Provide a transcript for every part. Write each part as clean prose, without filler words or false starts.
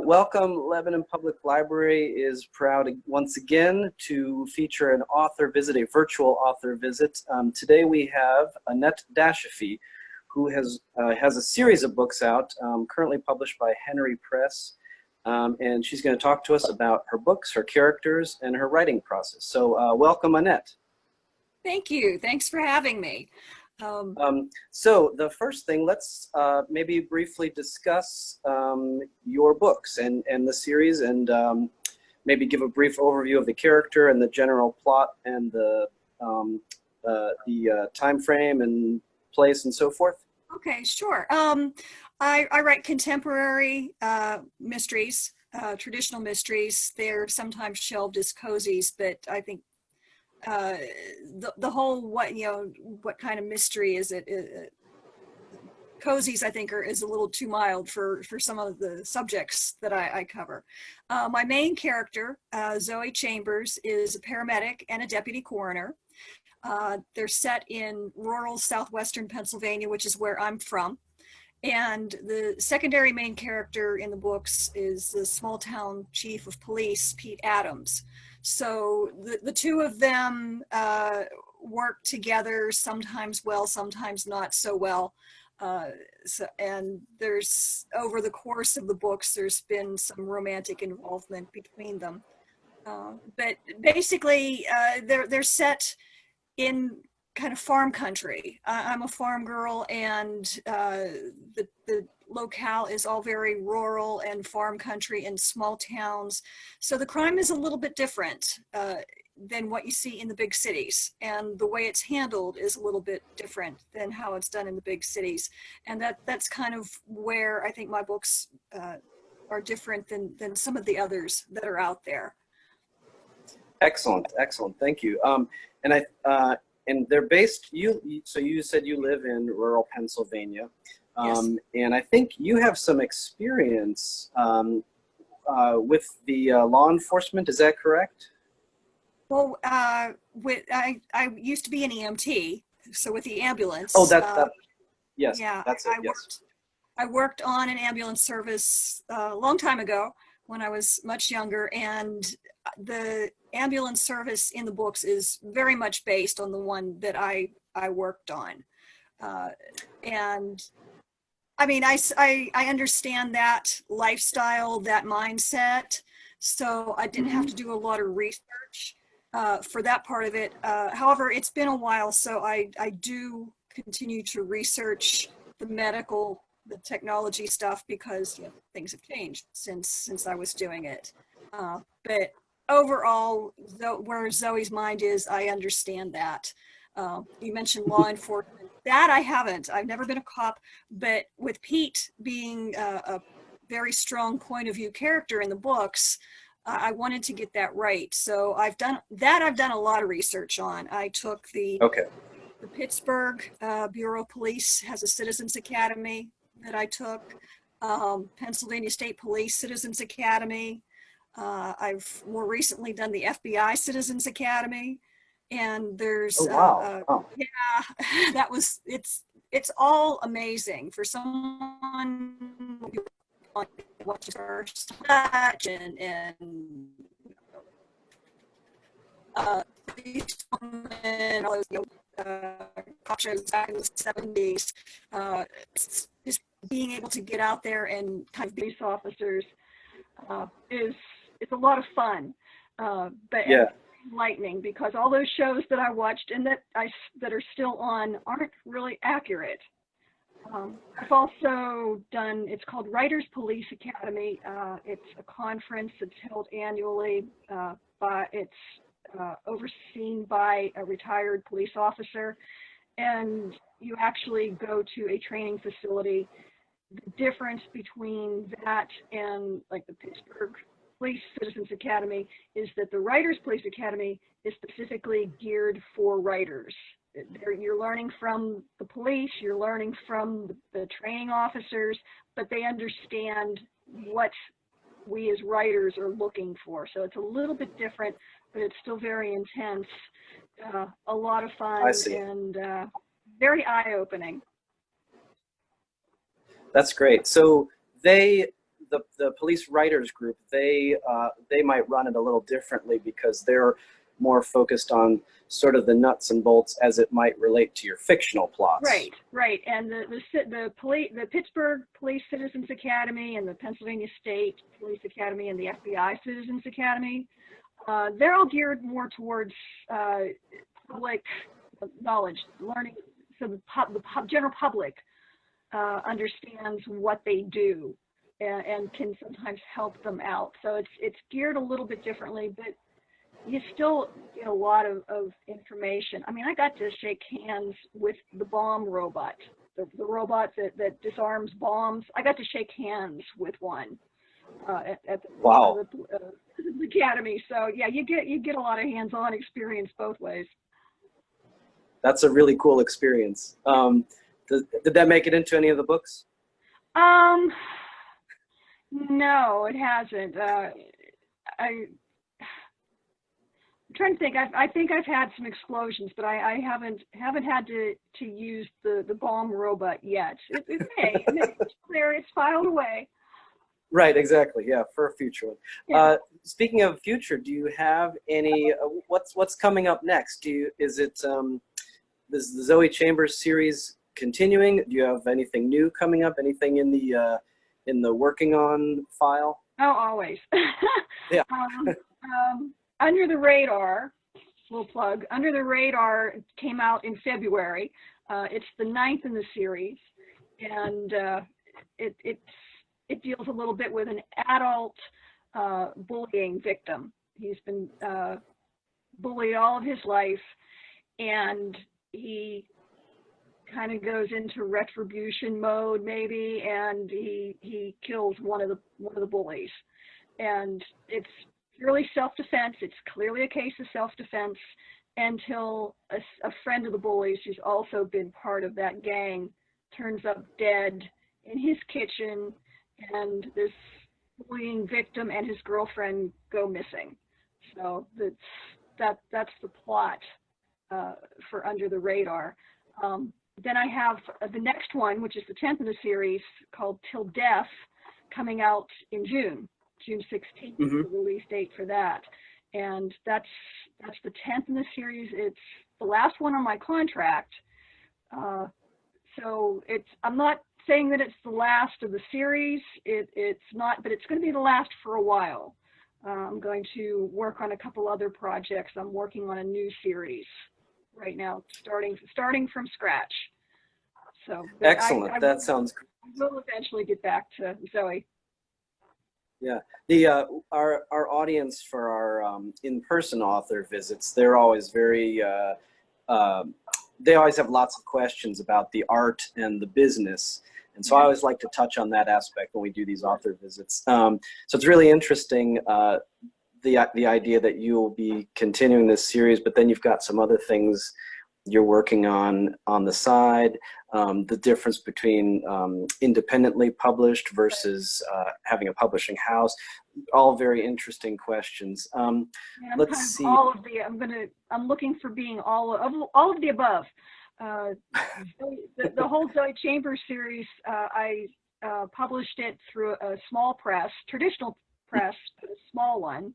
Welcome. Lebanon Public Library is proud once again to feature an author visit, a virtual author visit. Today we have Annette Dashofy, who has a series of books out, currently published by Henry Press, and she's going to talk to us about her books, her characters, and her writing process. So welcome, Annette. Thank you. Thanks for having me. So the first thing, let's maybe briefly discuss your books and the series, and maybe give a brief overview of the character and the general plot and the time frame and place and so forth. Okay, sure. I write contemporary mysteries, traditional mysteries. They're sometimes shelved as cozies, but I think the whole what kind of mystery is it? Cozies, I think, is a little too mild for some of the subjects that I cover. My main character, Zoe Chambers, is a paramedic and a deputy coroner. They're set in rural southwestern Pennsylvania, which is where I'm from. And the secondary main character in the books is the small town chief of police, Pete Adams. So the two of them work together, sometimes well, sometimes not so well. And there's, over the course of the books, there's been some romantic involvement between them. But basically, they're set in kind of farm country. I'm a farm girl, and the locale is all very rural and farm country and small towns. So the crime is a little bit different than what you see in the big cities, and the way it's handled is a little bit different than how it's done in the big cities. And that's kind of where I think my books are different than some of the others that are out there. Excellent, excellent. Thank you. And they're based, so you said you live in rural Pennsylvania. Yes. And I think you have some experience with the law enforcement. Is that correct? Well, I used to be an EMT, so with the ambulance. Oh, yes. Yeah, That's it. Yes. I worked on an ambulance service a long time ago when I was much younger, and the ambulance service in the books is very much based on the one that I worked on. And I mean, I understand that lifestyle, that mindset, so I didn't have to do a lot of research for that part of it. However, it's been a while, so I do continue to research the medical, the technology stuff, because things have changed since I was doing it. But overall, where Zoe's mind is, I understand that. You mentioned law enforcement. That I haven't. I've never been a cop, but with Pete being a very strong point of view character in the books, I wanted to get that right. So I've done a lot of research on. I took the Pittsburgh Bureau of Police has a Citizens Academy that I took. Pennsylvania State Police Citizens Academy. I've more recently done the FBI Citizens Academy, and there's yeah, it's all amazing for someone who watches first touch and all those cop shows back in the 70s. Just being able to get out there and kind of police officers it's a lot of fun, but yeah, enlightening, because all those shows that I watched and that are still on aren't really accurate. I've also done, it's called Writers Police Academy. It's a conference that's held annually, it's overseen by a retired police officer, and you actually go to a training facility. The difference between that and like the Pittsburgh Police Citizens Academy is that the Writers Police Academy is specifically geared for writers. You're learning from the police, you're learning from the training officers, but they understand what we as writers are looking for. So it's a little bit different, but it's still very intense, a lot of fun, and very eye-opening. That's great. So the the police writers group, they might run it a little differently because they're more focused on sort of the nuts and bolts as it might relate to your fictional plots. Right. And the Pittsburgh Police Citizens Academy and the Pennsylvania State Police Academy and the FBI Citizens Academy, they're all geared more towards public knowledge, learning, so the general public understands what they do and can sometimes help them out. So it's geared a little bit differently, but you still get a lot of information. I mean, I got to shake hands with the bomb robot, the robot that disarms bombs. I got to shake hands with one at the, wow. The academy. So yeah, you get a lot of hands-on experience both ways. That's a really cool experience. Did that make it into any of the books? No, it hasn't. I'm trying to think. I think I've had some explosions, but I haven't had to use the bomb robot yet. It may. It's there. It's filed away. Right. Exactly. Yeah. For a future one. Yeah. Speaking of future, do you have any? What's coming up next? Is it this the Zoe Chambers series continuing? Do you have anything new coming up? Anything in the working on file? Oh, always. Yeah. Under the Radar, little plug, Under the Radar came out in February. It's the 9th in the series, and it deals a little bit with an adult bullying victim. He's been bullied all of his life, and he kind of goes into retribution mode maybe, and he kills one of the bullies. And it's purely self-defense. It's clearly a case of self-defense until a friend of the bullies, who's also been part of that gang, turns up dead in his kitchen, and this bullying victim and his girlfriend go missing. So that's the plot for Under the Radar. Then I have the next one, which is the 10th in the series, called Till Death, coming out in June 16th is the release date for that. And that's the 10th in the series. It's the last one on my contract. So I'm not saying that it's the last of the series. It's not, but it's going to be the last for a while. I'm going to work on a couple other projects. I'm working on a new series right now, starting from scratch. So excellent. That sounds great. I will eventually get back to Zoe. Yeah, our audience for our in-person author visits, they're always very they always have lots of questions about the art and the business, and so I always like to touch on that aspect when we do these author visits. So it's really interesting, the idea that you'll be continuing this series, but then you've got some other things you're working on the side, the difference between independently published versus having a publishing house, all very interesting questions. Let's see. I'm looking for being all of the above. The whole Zoe Chambers series, I published it through a small press, traditional press, but a small one,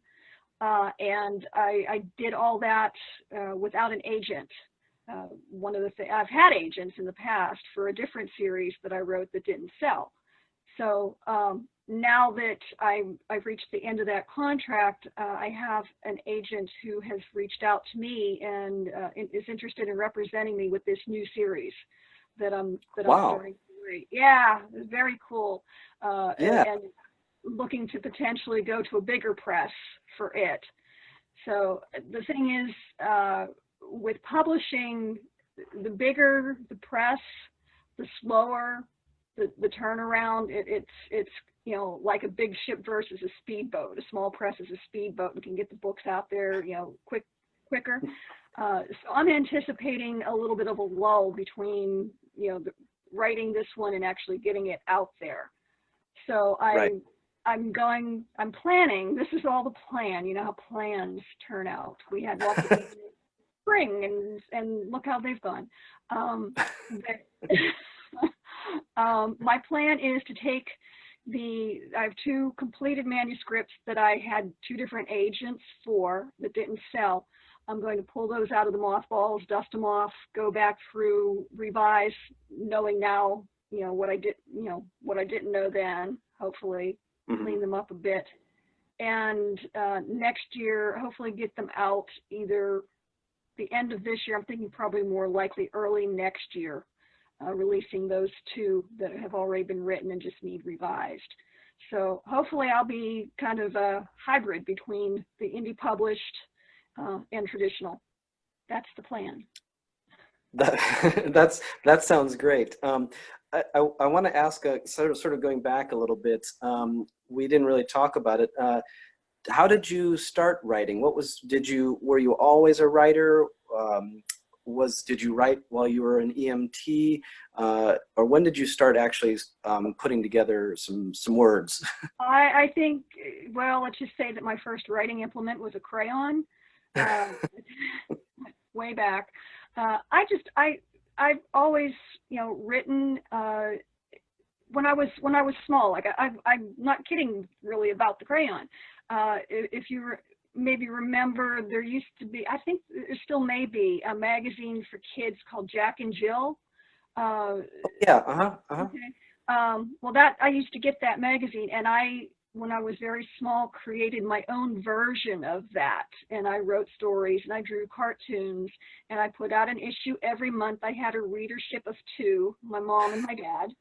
and I did all that without an agent. One of the things, I've had agents in the past for a different series that I wrote that didn't sell. So now that I've reached the end of that contract, I have an agent who has reached out to me and is interested in representing me with this new series that I'm starting to write. Yeah, it's very cool. And looking to potentially go to a bigger press for it. So the thing is, with publishing, the bigger the press, the slower the turnaround. It's like a big ship versus a speedboat. A small press is a speedboat and can get the books out there quicker. So I'm anticipating a little bit of a lull between writing this one and actually getting it out there. So I'm planning. This is all the plan. You know how plans turn out. We had lots of spring and look how they've gone. My plan is to take I have 2 completed manuscripts that I had 2 different agents for that didn't sell. I'm going to pull those out of the mothballs, dust them off, go back through, revise, knowing now, what I didn't know then, hopefully clean them up a bit. And next year, hopefully get them out either the end of this year. I'm thinking probably more likely early next year, releasing those 2 that have already been written and just need revised. So hopefully I'll be kind of a hybrid between the indie published and traditional. That's the plan. That sounds great. I want to ask, sort of going back a little bit. We didn't really talk about it. How did you start writing? Were you always a writer? Did you write while you were an EMT, or when did you start actually putting together some words? I think, well, let's just say that my first writing implement was a crayon, way back. I've always, written when I was small. Like I'm not kidding really about the crayon. If you maybe remember, there used to be, I think there still may be, a magazine for kids called Jack and Jill. Yeah. Okay. Well, that I used to get that magazine, and when I was very small, created my own version of that. And I wrote stories and I drew cartoons, and I put out an issue every month. I had a readership of 2, my mom and my dad.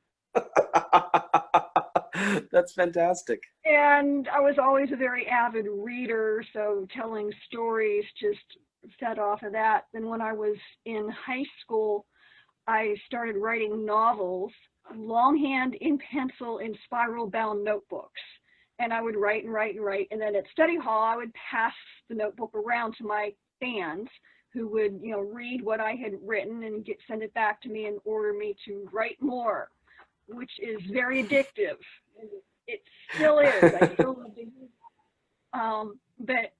That's fantastic. And I was always a very avid reader, so telling stories just fed off of that. Then when I was in high school, I started writing novels, longhand, in pencil, in spiral bound notebooks. And I would write and write and write. And then at study hall, I would pass the notebook around to my fans, who would, read what I had written and send it back to me and order me to write more, which is very addictive. It still is. I still love to use it. But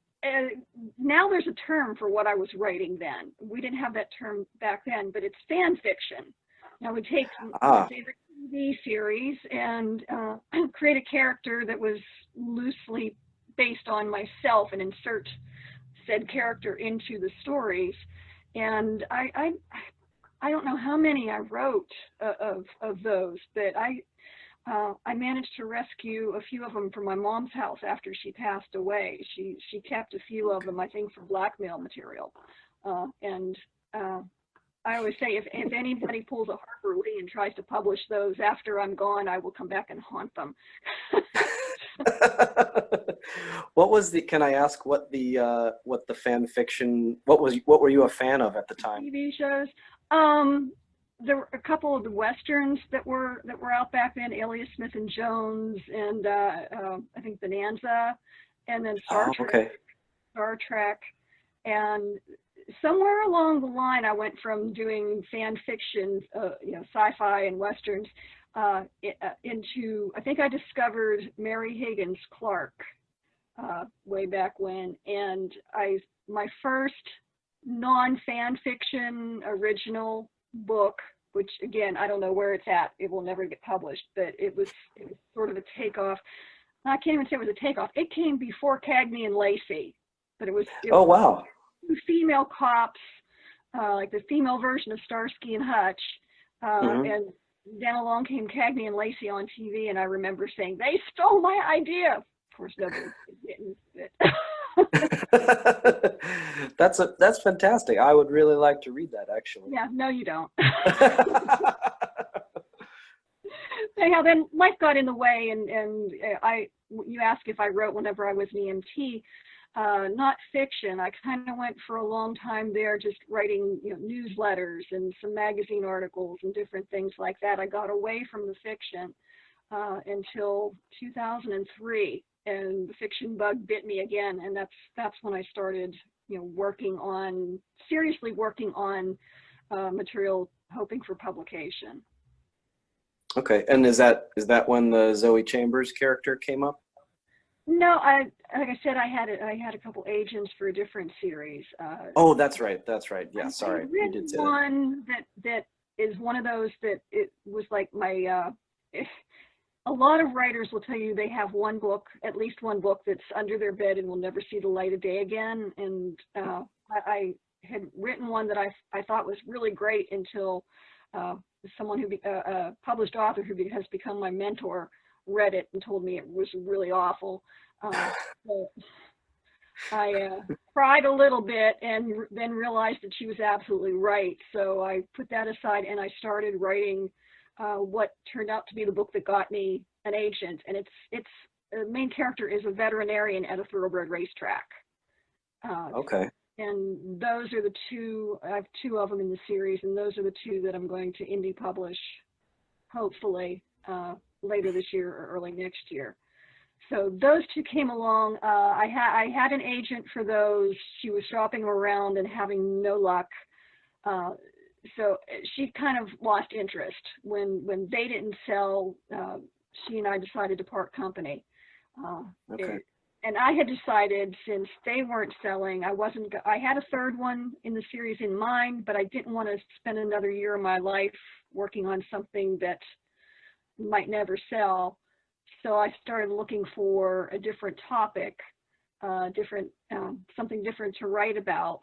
now there's a term for what I was writing then. We didn't have that term back then, but it's fan fiction. I would take my favorite TV series and create a character that was loosely based on myself and insert said character into the stories. And I don't know how many I wrote of those, but I managed to rescue a few of them from my mom's house after she passed away. She kept a few of them, I think, for blackmail material. I always say, if anybody pulls a Harper Lee and tries to publish those after I'm gone, I will come back and haunt them. Can I ask what the fan fiction, what were you a fan of at the time? TV shows. There were a couple of the Westerns that were out back then, Alias Smith and Jones, and I think Bonanza, and then Star Trek, and somewhere along the line, I went from doing fan fiction, sci-fi and Westerns, into, I think I discovered Mary Higgins Clark way back when. And my first non-fan fiction original book, which again, I don't know where it's at. It will never get published, but it was sort of a takeoff. I can't even say it was a takeoff. It came before Cagney and Lacey, but it was wow. 2 female cops, like the female version of Starsky and Hutch, and then along came Cagney and Lacey on TV, and I remember saying, "They stole my idea." Of course, nobody didn't. That's fantastic. I would really like to read that, actually. Yeah, no, you don't. Anyhow, then life got in the way, and you asked if I wrote whenever I was an EMT. Not fiction. I kind of went for a long time there just writing newsletters and some magazine articles and different things like that. I got away from the fiction until 2003, and the fiction bug bit me again, and that's when I started seriously working on material, hoping for publication. Okay, and is that when the Zoe Chambers character came up? No, like I said, I had a couple agents for a different series. Oh, that's right. Yeah, sorry, you did say one that is one of those that it was like my a lot of writers will tell you they have one book, at least one book, that's under their bed and will never see the light of day again. And I had written one that I thought was really great until someone a published author who has become my mentor read it and told me it was really awful. So I cried a little bit and then realized that she was absolutely right. So I put that aside and I started writing what turned out to be the book that got me an agent. And it's the main character is a veterinarian at a thoroughbred racetrack. Okay. And those are the two, I have two of them in the series, and those are the two that I'm going to indie publish, hopefully, later this year or early next year. So those two came along. I had an agent for those. She was shopping around and having no luck. So she kind of lost interest. When they didn't sell, she and I decided to part company. Okay. And I had decided, since they weren't selling, I had a third one in the series in mind, but I didn't want to spend another year of my life working on something that might never sell. So I started looking for a different topic, something different to write about.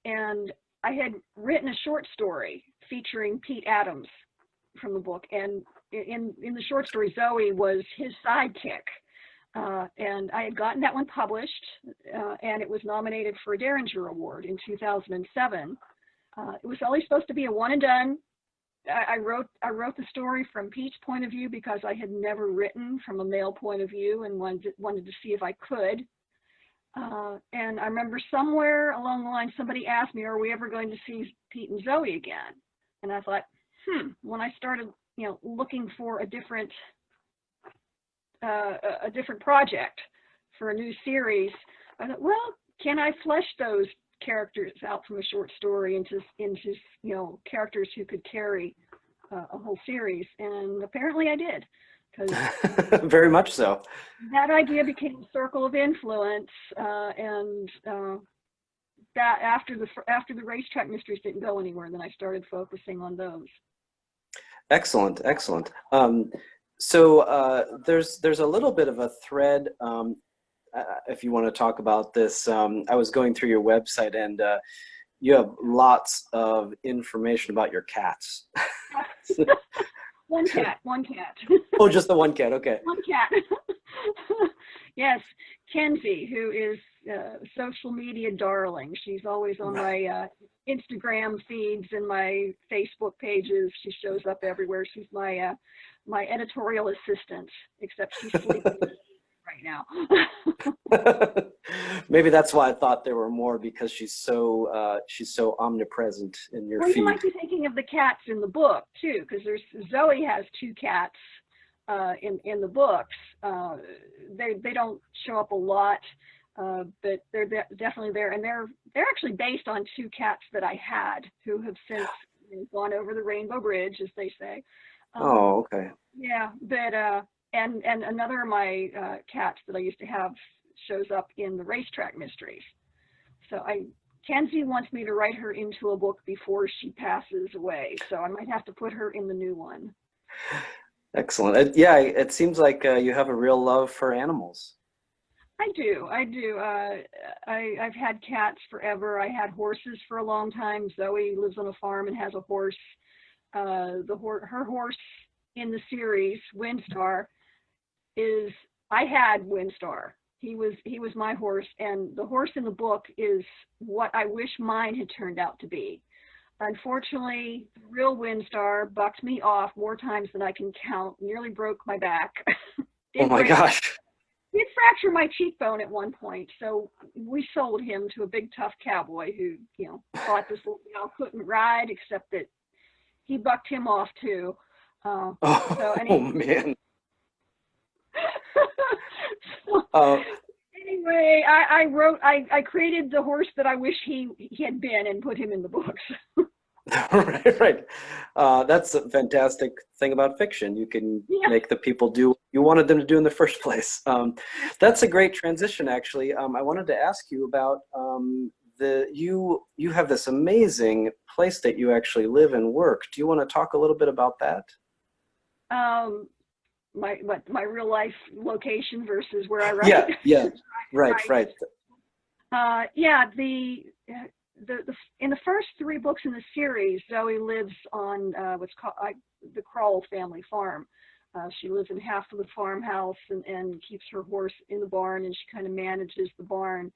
And I had written a short story featuring Pete Adams from the book. And in the short story, Zoe was his sidekick. And I had gotten that one published, and it was nominated for a Derringer Award in 2007. It was only supposed to be a one and done. I wrote the story from Pete's point of view because I had never written from a male point of view and wanted to see if I could. And I remember somewhere along the line somebody asked me, "Are we ever going to see Pete and Zoe again?" And I thought, when I started, looking for a different project for a new series, I thought, well, can I flesh those characters out from a short story into characters who could carry a whole series? And apparently I did, because very much so. that idea became a circle of influence, and that after the racetrack mysteries didn't go anywhere, then I started focusing on those. Excellent, excellent. So there's a little bit of a thread, if you want to talk about this. I was going through your website, and you have lots of information about your cats. One cat. Oh, just the one cat, okay. One cat. Yes, Kenzie, who is social media darling. She's always on my Instagram feeds and my Facebook pages. She shows up everywhere. She's my editorial assistant, except she's sleeping right now. Maybe that's why I thought there were more, because she's so omnipresent in your feed. You might be thinking of the cats in the book too, because Zoe has two cats in the books. They don't show up a lot, but they're definitely there, and they're actually based on two cats that I had who have since gone over the Rainbow Bridge, as they say. Oh, okay. Yeah, but and another of my cats that I used to have shows up in the racetrack mysteries. So Kenzie wants me to write her into a book before she passes away, so I might have to put her in the new one. Excellent. Yeah, it seems like you have a real love for animals. I do. I've had cats forever. I had horses for a long time. Zoe lives on a farm and has a horse. Her horse in the series, Windstar, I had Windstar. He was my horse, and the horse in the book is what I wish mine had turned out to be. Unfortunately, the real Windstar bucked me off more times than I can count, nearly broke my back. Oh my gosh. Did fracture my cheekbone at one point, so we sold him to a big tough cowboy who, thought this little gal couldn't ride, except that he bucked him off too. Man. Anyway, I created the horse that I wish he had been and put him in the books. Right. That's a fantastic thing about fiction. You can make the people do what you wanted them to do in the first place. That's a great transition, actually. I wanted to ask you about you have this amazing place that you actually live and work. Do you want to talk a little bit about that? my real life location versus where I write. Yeah, right. Yeah, in the first 3 books in the series, Zoe lives on what's called the Kroll family farm. She lives in half of the farmhouse and keeps her horse in the barn, and she kind of manages the barn.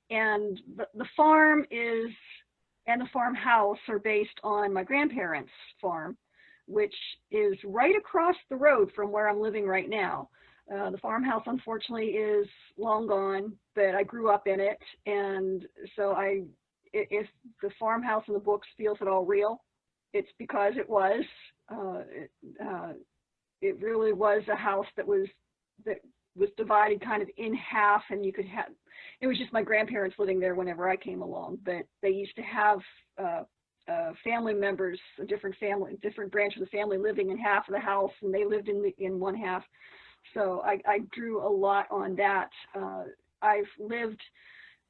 And the farm and the farmhouse are based on my grandparents' farm, which is right across the road from where I'm living right now. The farmhouse, unfortunately, is long gone, but I grew up in it. And so if the farmhouse in the books feels at all real, it's because it was. It really was a house that was divided kind of in half, and you could have, it was just my grandparents living there whenever I came along, but they used to have family members, a different branch of the family living in half of the house, and they lived in one half. So I drew a lot on that. I've lived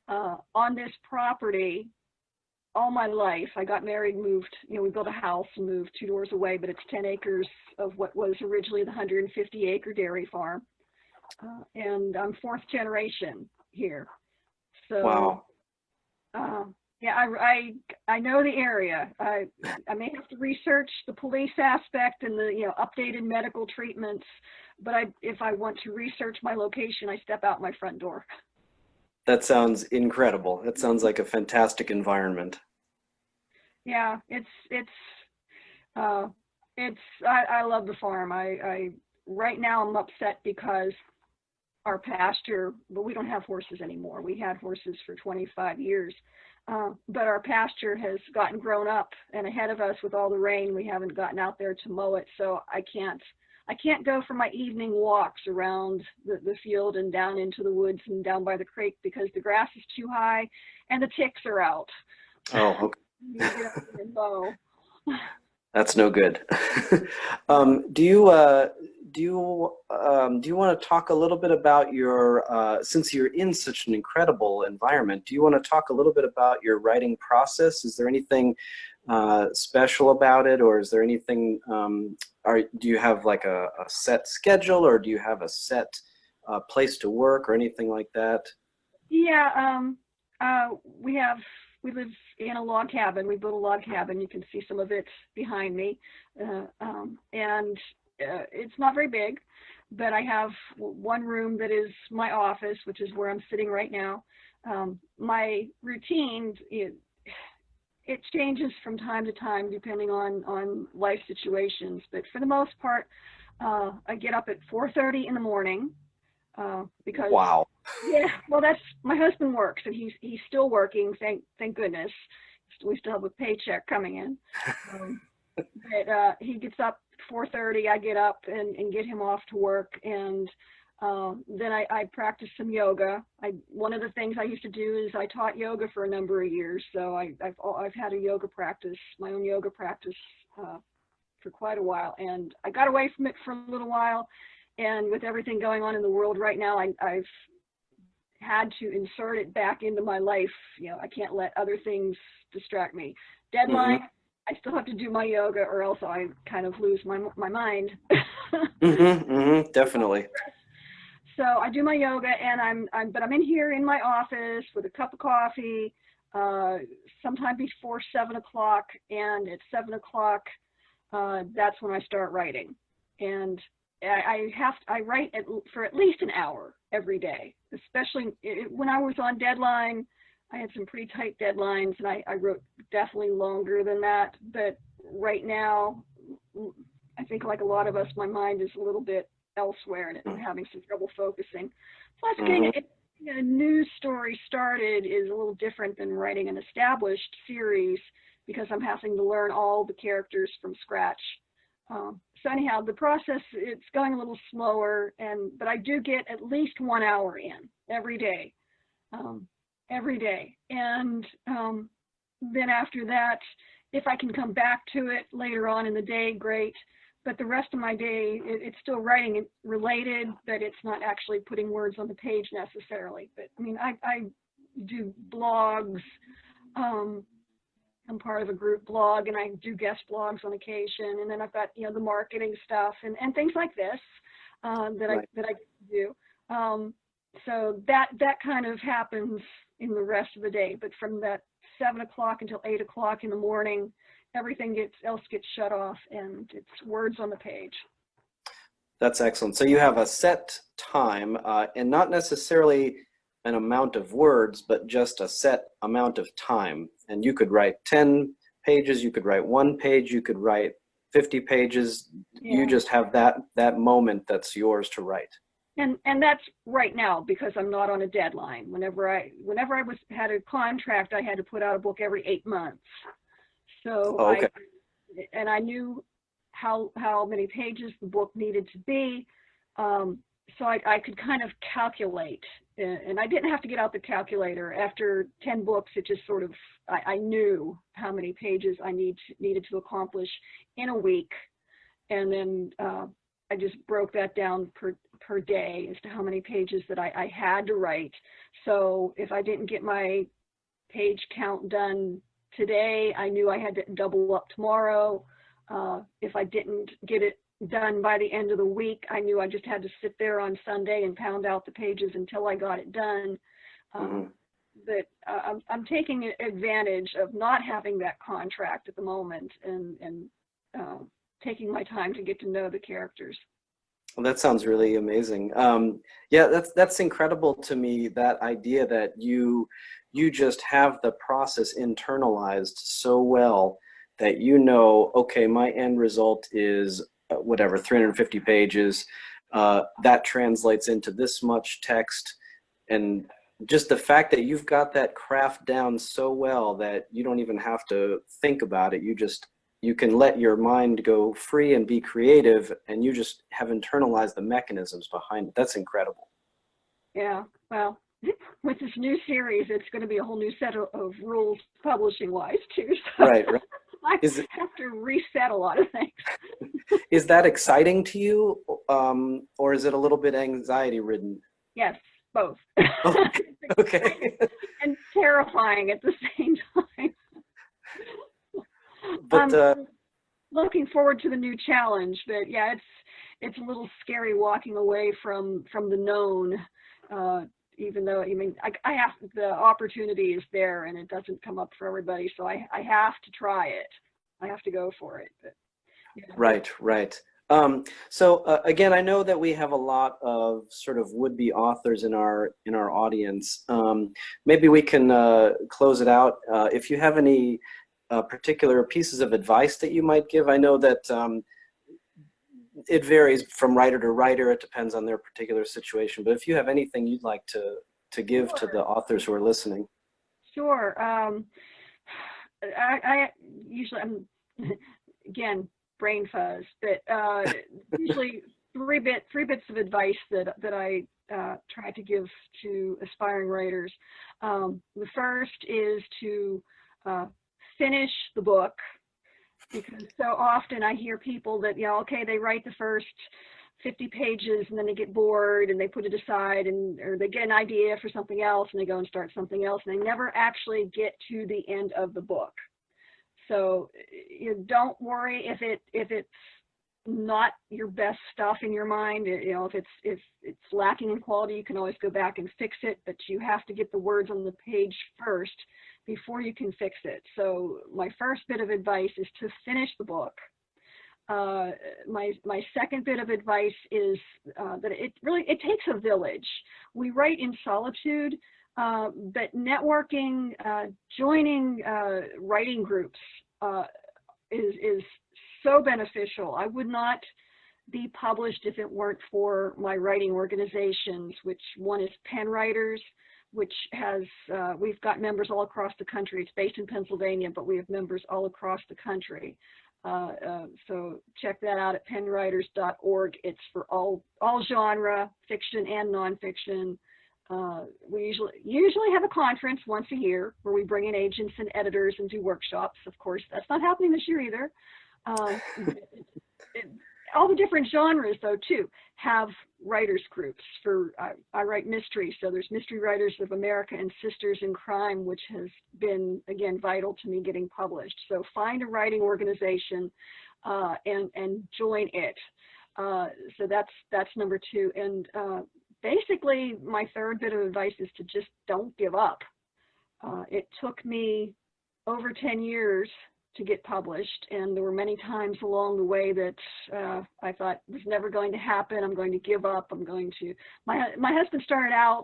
on this property all my life. I got married, moved, we built a house and moved 2 doors away, but it's 10 acres of what was originally the 150-acre dairy farm. And I'm 4th generation here. So, wow. Yeah, I know the area. I may have to research the police aspect and the updated medical treatments, but if I want to research my location, I step out my front door. That sounds incredible. That sounds like a fantastic environment. Yeah, I love the farm. I right now I'm upset because our pasture, but we don't have horses anymore. We had horses for 25 years. But our pasture has gotten grown up and ahead of us with all the rain. We haven't gotten out there to mow it, so I can't go for my evening walks around the field and down into the woods and down by the creek because the grass is too high and the ticks are out. Oh, okay. You get up and mow. That's no good. Do you want to talk a little bit about your, since you're in such an incredible environment, do you want to talk a little bit about your writing process? Is there anything special about it, or is there anything, do you have like a set schedule, or do you have a set place to work or anything like that? Yeah, we live in a log cabin. We built a log cabin. You can see some of it behind me. And it's not very big, but I have one room that is my office, which is where I'm sitting right now. My routine, it changes from time to time depending on life situations. But for the most part, I get up at 4:30 in the morning because wow. Yeah, well, that's my husband works, and he's still working. Thank goodness, we still have a paycheck coming in. But he gets up 4:30. I get up and get him off to work, and then I practice some yoga. One of the things I used to do is I taught yoga for a number of years, so I've had a yoga practice, my own yoga practice, for quite a while, and I got away from it for a little while. And with everything going on in the world right now, I've had to insert it back into my life. I can't let other things distract me. Deadline, I still have to do my yoga, or else I kind of lose my mind. Definitely. So I do my yoga, and but I'm in here in my office with a cup of coffee, sometime before 7 o'clock, and at 7 o'clock, that's when I start writing. And I write for at least an hour every day, especially when I was on deadline. I had some pretty tight deadlines, and I wrote definitely longer than that. But right now, I think like a lot of us, my mind is a little bit elsewhere, and I'm having some trouble focusing. Plus, getting a news story started is a little different than writing an established series, because I'm having to learn all the characters from scratch. So anyhow, the process, it's going a little slower, but I do get at least 1 hour in every day. And then after that, if I can come back to it later on in the day, great. But the rest of my day, it's still writing related, but it's not actually putting words on the page necessarily. But I mean, I do blogs. I'm part of a group blog, and I do guest blogs on occasion. And then I've got, the marketing stuff and things like this. Right. that I get to do. So that kind of happens in the rest of the day. But from that 7 o'clock until 8 o'clock in the morning, everything else gets shut off, and it's words on the page. That's excellent. So you have a set time, and not necessarily an amount of words, but just a set amount of time. And you could write 10 pages, you could write 1 page, you could write 50 pages. Yeah. You just have that moment that's yours to write. And that's right now because I'm not on a deadline. Whenever I had a contract, I had to put out a book every 8 months. So Oh, okay. I knew how many pages the book needed to be, so I could kind of calculate, and I didn't have to get out the calculator. After 10 books, it just sort of, I knew how many pages I needed to accomplish in a week, and then I just broke that down per day as to how many pages that I had to write. So if I didn't get my page count done today, I knew I had to double up tomorrow. If I didn't get it done by the end of the week, I knew I just had to sit there on Sunday and pound out the pages until I got it done. But I'm taking advantage of not having that contract at the moment, and taking my time to get to know the characters. Well, that sounds really amazing. Yeah, that's incredible to me, that idea that you just have the process internalized so well that you know, okay, my end result is whatever, 350 pages. That translates into this much text. And just the fact that you've got that craft down so well that you don't even have to think about it. You can let your mind go free and be creative, and you just have internalized the mechanisms behind it. That's incredible. Yeah, well, with this new series, it's going to be a whole new set of rules publishing-wise, too. So Right. I have to reset a lot of things. Is that exciting to you, or is it a little bit anxiety-ridden? Yes, both. Oh, okay. And terrifying at the same time. But looking forward to the new challenge, but yeah, it's a little scary walking away from the known, even though, I mean, I have, the opportunity is there and it doesn't come up for everybody, so I have to try it. I have to go for it. But, yeah. Right. So again, I know that we have a lot of sort of would-be authors in our audience. Maybe we can close it out. If you have any particular pieces of advice that you might give. I know that it varies from writer to writer. It depends on their particular situation. But if you have anything you'd like to give to the authors who are listening. Sure. I usually, again, brain fuzz, but usually three bits of advice that I try to give to aspiring writers. The first is to finish the book, because so often I hear people that, okay, they write the first 50 pages and then they get bored and they put it aside, or they get an idea for something else and they go and start something else, and they never actually get to the end of the book. So don't worry if it's not your best stuff in your mind. If it's lacking in quality, you can always go back and fix it, but you have to get the words on the page first before you can fix it. So my first bit of advice is to finish the book. My second bit of advice is that it takes a village. We write in solitude, but networking, joining writing groups is so beneficial. I would not be published if it weren't for my writing organizations, which one is Pen Writers, which has, we've got members all across the country. It's based in Pennsylvania, but we have members all across the country. So check that out at penwriters.org. It's for all genre, fiction and nonfiction. We usually have a conference once a year where we bring in agents and editors and do workshops. Of course, that's not happening this year either. All the different genres, though, too, have writers groups. I write mystery, so there's Mystery Writers of America and Sisters in Crime, which has been, again, vital to me getting published. So find a writing organization and join it. So that's number two. And basically, my third bit of advice is to just don't give up. It took me over 10 years to get published, and there were many times along the way that I thought it was never going to happen. I'm going to give up. I'm going to. My husband started out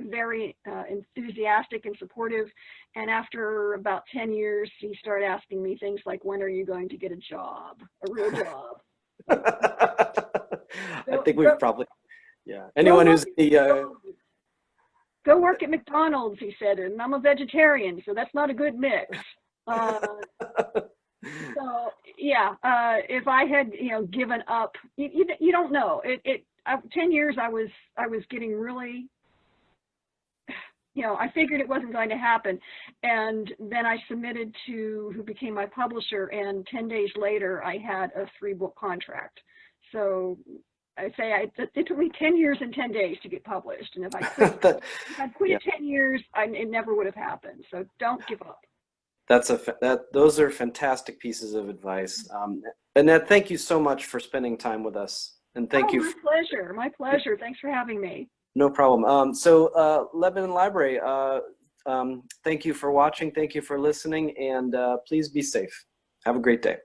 very enthusiastic and supportive, and after about 10 years, he started asking me things like, "When are you going to get a job, a real job?" I think we've probably, yeah. Anyone who's the go work at McDonald's, he said, and I'm a vegetarian, so that's not a good mix. So yeah, if I had, given up, you don't know. 10 years I was getting really, I figured it wasn't going to happen. And then I submitted to who became my publisher, and 10 days later I had a 3-book contract. So I say it took me 10 years and 10 days to get published. And if I quit, yeah. 10 years, it never would have happened. So don't give up. Those are fantastic pieces of advice. Annette, thank you so much for spending time with us. And thank you. My pleasure. Thanks for having me. No problem. So Lebanon Library, thank you for watching. Thank you for listening, and please be safe. Have a great day.